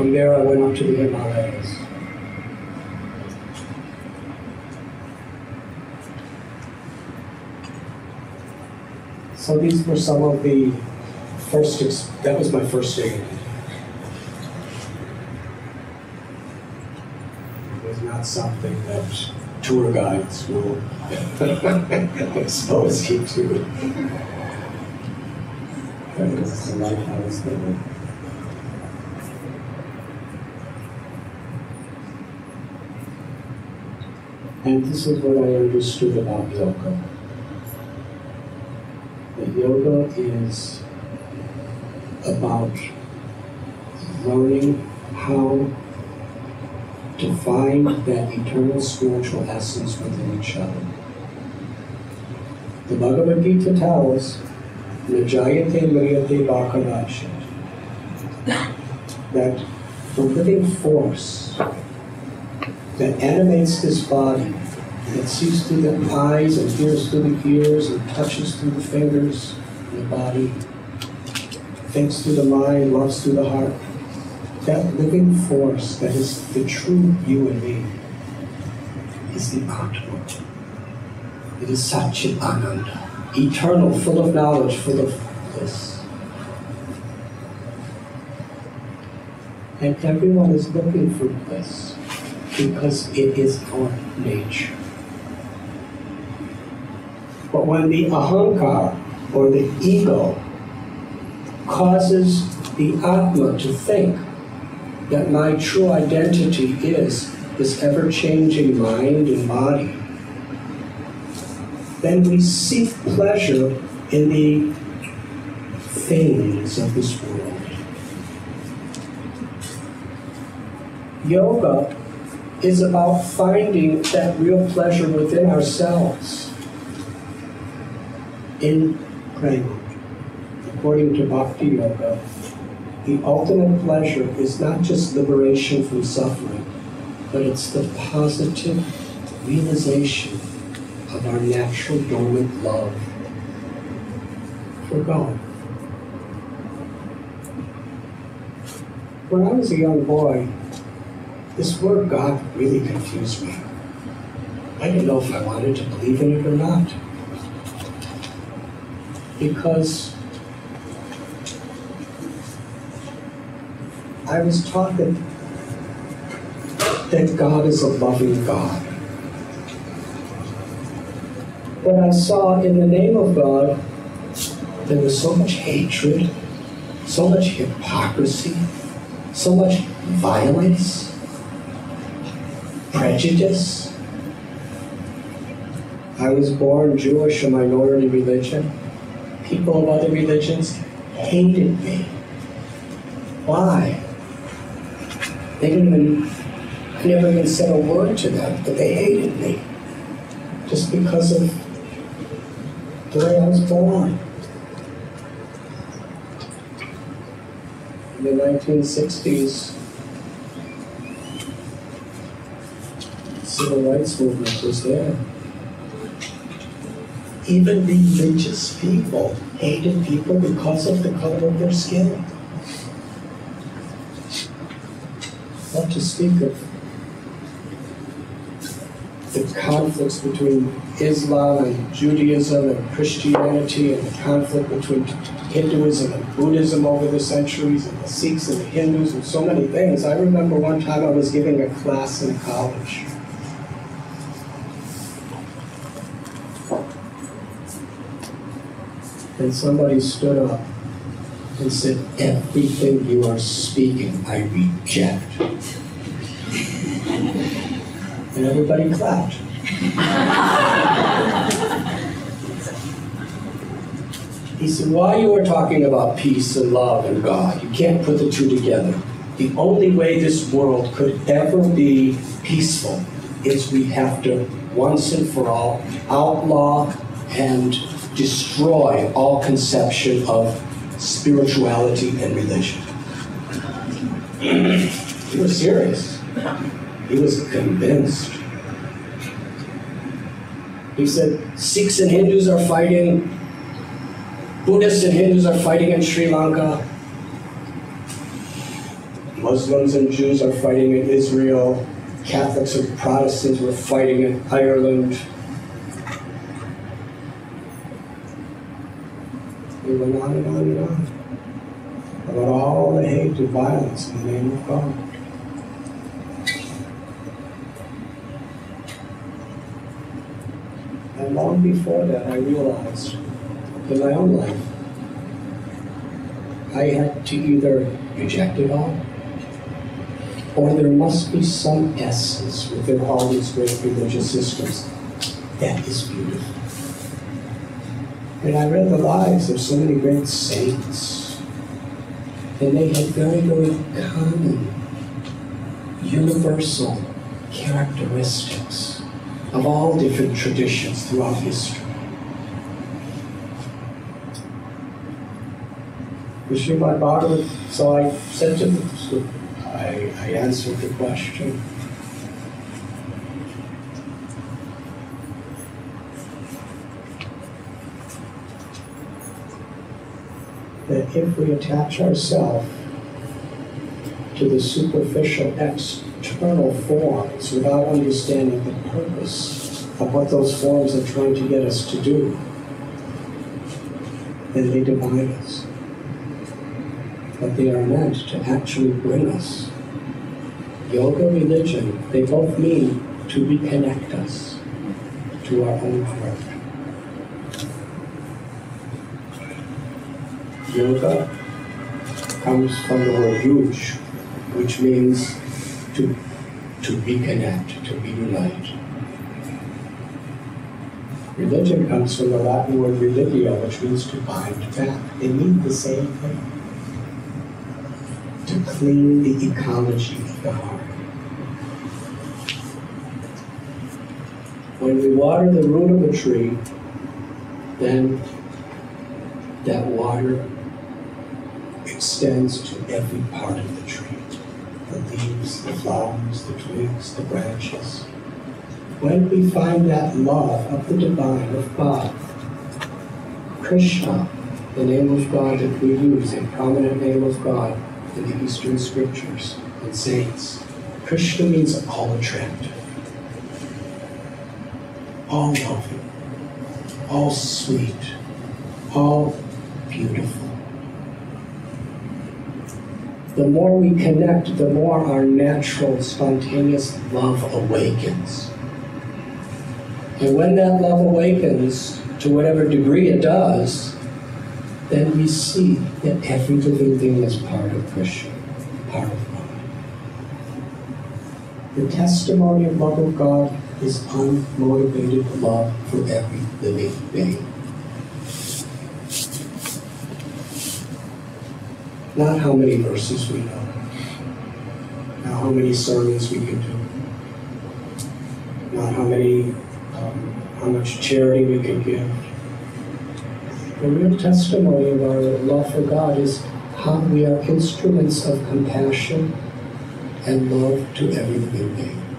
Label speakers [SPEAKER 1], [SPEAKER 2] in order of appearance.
[SPEAKER 1] From there I went up to the Himalayas. So these were some of the that was my first day in India. It was not something that tour guides will expose you to. That was the life I was living. And this is what I understood about yoga. That yoga is about learning how to find that eternal spiritual essence within each other. The Bhagavad Gita tells, Najayate Mriyate Bhakarasha, that the living force that animates this body, that sees through the eyes and hears through the ears and touches through the fingers in the body, thinks through the mind, loves through the heart, that living force that is the true you and me is the Atma. It is Satchit Ananda, eternal, full of knowledge, full of bliss. And everyone is looking for bliss because it is our nature. But when the ahankara, or the ego, causes the Atma to think that my true identity is this ever-changing mind and body, then we seek pleasure in the things of this world. Yoga is about finding that real pleasure within ourselves in prema. According to Bhakti Yoga, the ultimate pleasure is not just liberation from suffering, but it's the positive realization of our natural dormant love for God. When I was a young boy, this word God really confused me. I didn't know if I wanted to believe in it or not. Because I was taught that God is a loving God. But I saw in the name of God, there was so much hatred, so much hypocrisy, so much violence, prejudice. I was born Jewish, a minority religion. People of other religions hated me. Why? I never even said a word to them, but they hated me. Just because of the way I was born. In the 1960s, the civil rights movement was there. Even religious people hated people because of the color of their skin. Not to speak of the conflicts between Islam and Judaism and Christianity, and the conflict between Hinduism and Buddhism over the centuries, and the Sikhs and the Hindus, and so many things. I remember one time I was giving a class in college. And somebody stood up and said, "Everything you are speaking, I reject." And everybody clapped. He said, "While you are talking about peace and love and God, you can't put the two together. The only way this world could ever be peaceful is we have to, once and for all, outlaw and destroy all conception of spirituality and religion." He was serious. He was convinced. He said, Sikhs and Hindus are fighting, Buddhists and Hindus are fighting in Sri Lanka. Muslims and Jews are fighting in Israel. Catholics and Protestants were fighting in Ireland. We went on and on and on about all the hate and violence in the name of God. And long before that, I realized in my own life, I had to either reject it all, or there must be some essence within all these great religious systems that is beautiful. And I read the lives of so many great saints, and they had very, very common, universal characteristics of all different traditions throughout history. Srimad Bhagavatam, so I said to them, so I answered the question. That if we attach ourselves to the superficial external forms without understanding the purpose of what those forms are trying to get us to do, then they divide us. But they are meant to actually bring us. Yoga, religion, they both mean to reconnect us to our own heart. Yoga comes from the word yuj, which means to reconnect, to reunite. Religion comes from the Latin word religio, which means to bind back. They mean the same thing. To clean the ecology of the heart. When we water the root of a tree, then that water extends to every part of the tree. The leaves, the flowers, the twigs, the branches. When we find that love of the divine, of God, Krishna, the name of God that we use, a prominent name of God, in the Eastern scriptures and saints. Krishna means all attractive, all loving, all sweet, all beautiful. The more we connect, the more our natural, spontaneous love awakens. And when that love awakens, to whatever degree it does, then we see that every living thing is part of Krishna, part of God. The testimony of love of God is unmotivated love for every living being. Not how many verses we know, not how many sermons we can do, not how much charity we can give. The real testimony of our love for God is how we are instruments of compassion and love to every living being.